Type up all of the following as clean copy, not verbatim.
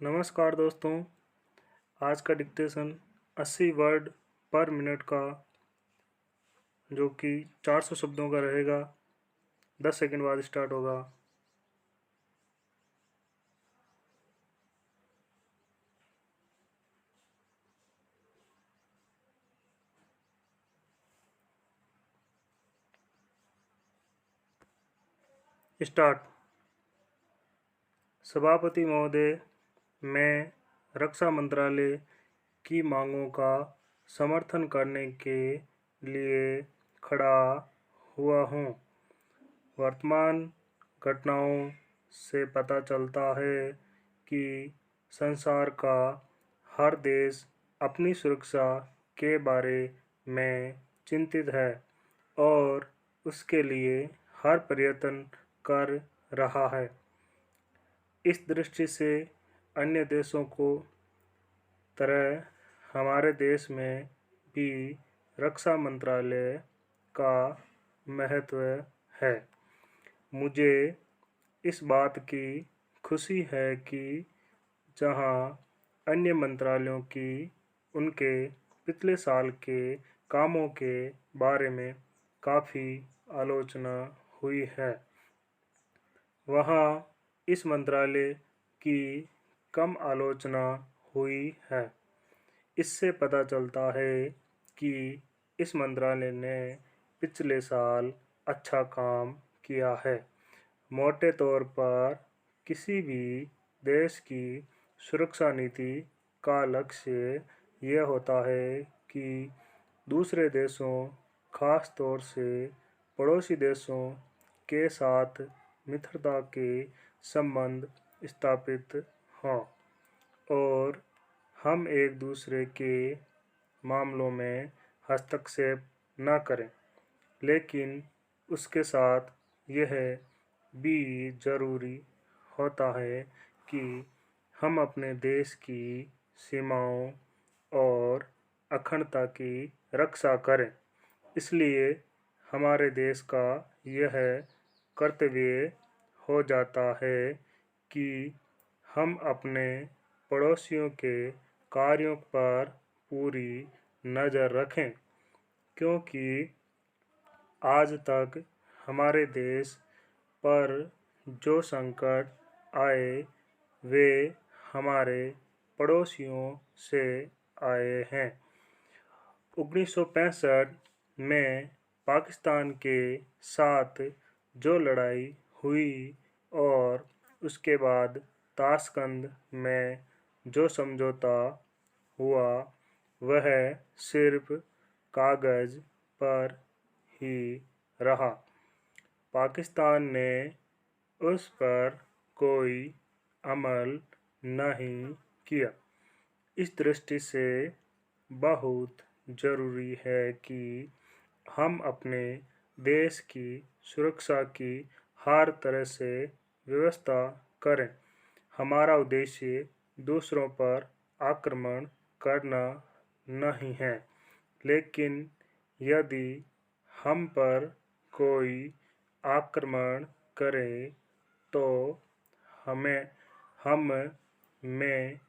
नमस्कार दोस्तों। आज का डिक्टेशन 80 वर्ड पर मिनट का जो कि 400 शब्दों का रहेगा। 10 सेकंड बाद स्टार्ट होगा। स्टार्ट। सभापति महोदय, मैं रक्षा मंत्रालय की मांगों का समर्थन करने के लिए खड़ा हुआ हूँ। वर्तमान घटनाओं से पता चलता है कि संसार का हर देश अपनी सुरक्षा के बारे में चिंतित है और उसके लिए हर प्रयत्न कर रहा है। इस दृष्टि से अन्य देशों को तरह हमारे देश में भी रक्षा मंत्रालय का महत्व है। मुझे इस बात की खुशी है कि जहां अन्य मंत्रालयों की उनके पिछले साल के कामों के बारे में काफ़ी आलोचना हुई है, वहां इस मंत्रालय की कम आलोचना हुई है। इससे पता चलता है कि इस मंत्रालय ने पिछले साल अच्छा काम किया है। मोटे तौर पर किसी भी देश की सुरक्षा नीति का लक्ष्य यह होता है कि दूसरे देशों, खास तौर से पड़ोसी देशों के साथ मित्रता के संबंध स्थापित हों और हम एक दूसरे के मामलों में हस्तक्षेप न करें। लेकिन उसके साथ यह भी ज़रूरी होता है कि हम अपने देश की सीमाओं और अखंडता की रक्षा करें। इसलिए हमारे देश का यह कर्तव्य हो जाता है कि हम अपने पड़ोसियों के कार्यों पर पूरी नज़र रखें, क्योंकि आज तक हमारे देश पर जो संकट आए वे हमारे पड़ोसियों से आए हैं। 1965 में पाकिस्तान के साथ जो लड़ाई हुई और उसके बाद ताशकंद में जो समझौता हुआ वह सिर्फ कागज़ पर ही रहा। पाकिस्तान ने उस पर कोई अमल नहीं किया। इस दृष्टि से बहुत ज़रूरी है कि हम अपने देश की सुरक्षा की हर तरह से व्यवस्था करें। हमारा उद्देश्य दूसरों पर आक्रमण करना नहीं है, लेकिन यदि हम पर कोई आक्रमण करे तो हम में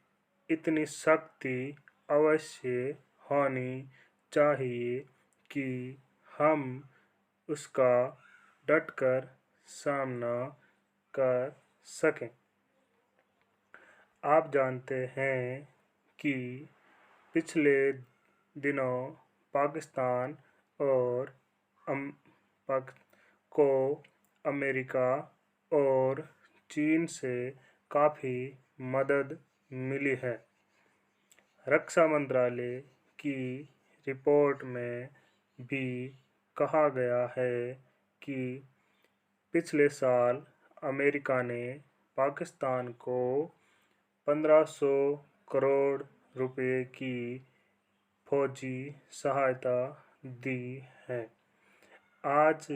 इतनी शक्ति अवश्य होनी चाहिए कि हम उसका डटकर सामना कर सकें। आप जानते हैं कि पिछले दिनों पाकिस्तान और अम पाक को अमेरिका और चीन से काफ़ी मदद मिली है। रक्षा मंत्रालय की रिपोर्ट में भी कहा गया है कि पिछले साल अमेरिका ने पाकिस्तान को 1500 करोड़ रुपए की फौजी सहायता दी है। आज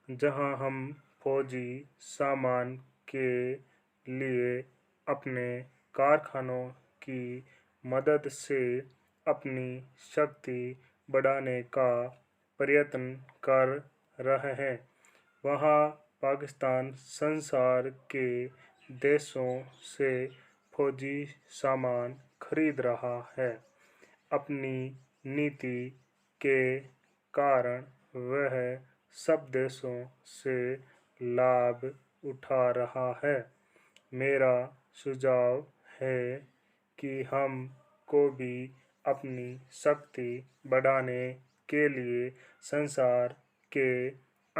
जहां हम फौजी सामान के लिए अपने कारखानों की मदद से अपनी शक्ति बढ़ाने का प्रयत्न कर रहे हैं, वहां पाकिस्तान संसार के देशों से फौजी सामान खरीद रहा है। अपनी नीति के कारण वह सब देशों से लाभ उठा रहा है। मेरा सुझाव है कि हम को भी अपनी शक्ति बढ़ाने के लिए संसार के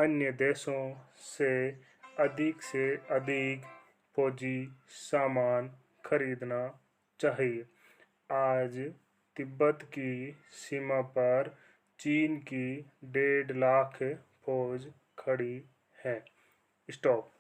अन्य देशों से अधिक फौजी सामान खरीदना चाहिए। आज तिब्बत की सीमा पर चीन की 1.5 लाख फौज खड़ी है। स्टॉप।